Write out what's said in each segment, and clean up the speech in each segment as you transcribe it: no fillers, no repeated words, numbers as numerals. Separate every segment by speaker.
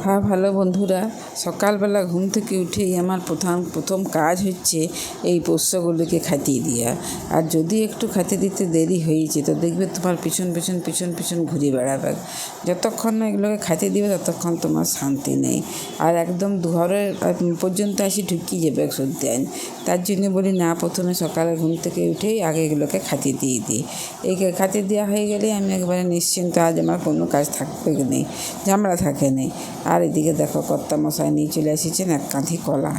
Speaker 1: হ্যাঁ, ভালো বন্ধুরা। সকালবেলা ঘুম থেকে উঠেই আমার প্রথম কাজ হচ্ছে এই পোষ্যগুলিকে খাইয়ে দেওয়া। আর যদি একটু খাইতে দিতে দেরি হয়েছে তো দেখবে তোমার পিছন ঘুরে বেড়াবে। যতক্ষণ না এগুলোকে খাইতে দিবে ততক্ষণ তোমার শান্তি নেই। আর একদম দুয়ারের পর্যন্ত আসি ঢুকিয়ে যাবে সত্যি আইন। তার জন্য বলি না, প্রথমে সকালে ঘুম থেকে উঠেই আগে এগুলোকে খাইতে দিয়ে দিই। এই খাইতে দেওয়া হয়ে গেলে আমি একবারে নিশ্চিন্ত, আজ আমার কোনো কাজ থাকবে নেই, ঝামেলা থাকে নেই। আর এদিকে দেখো কর্তামশাই নিয়ে চলে এসেছেন এক কাঁধি কলা।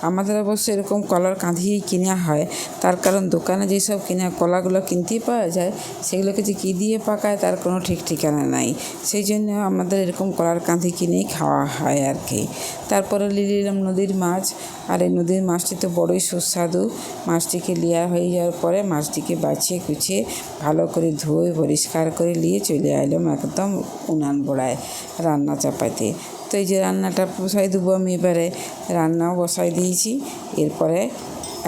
Speaker 1: আমাদের অবশ্য এরকম কলার কাঁধিই কেনা হয়, তার কারণ দোকানে যেসব কলাগুলো কিনতেই পাওয়া যায় সেগুলোকে যে কী দিয়ে পাকায় তার কোনো ঠিক ঠিকানা নাই। সেই জন্য আমাদের এরকম কলার কাঁধি কিনেই খাওয়া হয় আর কি। তারপরে নিলাম নদীর মাছ, আর এই নদীর মাছটি তো বড়ই সুস্বাদু। মাছটিকে লিয়া হয়ে যাওয়ার পরে মাছটিকে বাছিয়ে কুচিয়ে ভালো করে ধুয়ে পরিষ্কার করে নিয়ে চলে এলাম একদম উনান পোড়ায় রান্না চাপাতে। তো এই যে রান্নাটা বসাই দেবো আমি, এবারে রান্নাও বসাই দিয়েছি। এরপরে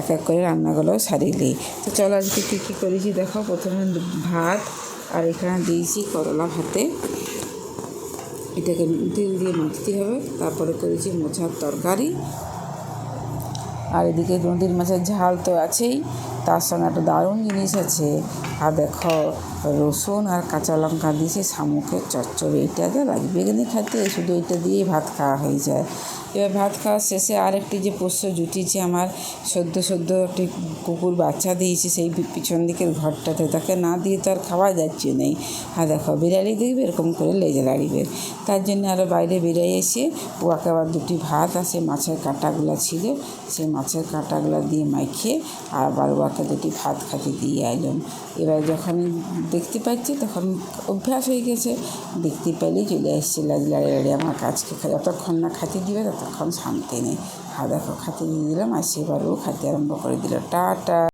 Speaker 1: এক এক করে রান্নাগুলোও সারিয়ে নিই। তো চলো আজকে কী করেছি দেখো। প্রথমে ভাত, আর এখানে দিয়েছি করলা ভাতে, এটাকে তেল দিয়ে মাখতে হবে। তারপরে করেছি মোচার তরকারি, আর এদিকে নদীর মাছের ঝাল তো আছেই, তার সঙ্গে একটা দারুণ জিনিস আছে। আর দেখো রসুন আর কাঁচা লঙ্কা দিয়েছি শামুকের চচ্চড়ি। এইটাতে লাগবে কিন্তু খেতে, শুধু এটা দিয়েই ভাত খাওয়া হয়ে যায়। এবার ভাত খাওয়ার শেষে আরেকটি যে পোষ্য জুটিয়েছে আমার, সদ্য একটি কুকুর বাচ্চা দিয়েছে সেই পিছন দিকের ঘরটাতে, তাকে না দিয়ে তো আর খাওয়া যাচ্ছে নেই। আর দেখো বিড়ালি দেখবে এরকম করে লেজে দাঁড়িয়ে, তার জন্য আরও বাইরে বেরিয়ে এসে ওকে আবার দুটি ভাত আর সেই মাছের কাঁটাগুলো ছিল সেই মাছের কাঁটাগুলো দিয়ে মাখিয়ে আবার ওকে দুটি ভাত খাতে দিয়ে এলাম। এবার যখন দেখতে পাচ্ছি তখন অভ্যাস হয়ে গেছে, দেখতে পেলেই চলে এসেছে লাড়িয়ে আমার কাজকে। যতক্ষণ না খাতে দিবে ততক্ষণ শান্তি নেই। দেখো খাতে দিয়ে দিলাম, আর সেবারও খাতে আরম্ভ করে দিল। টাটা।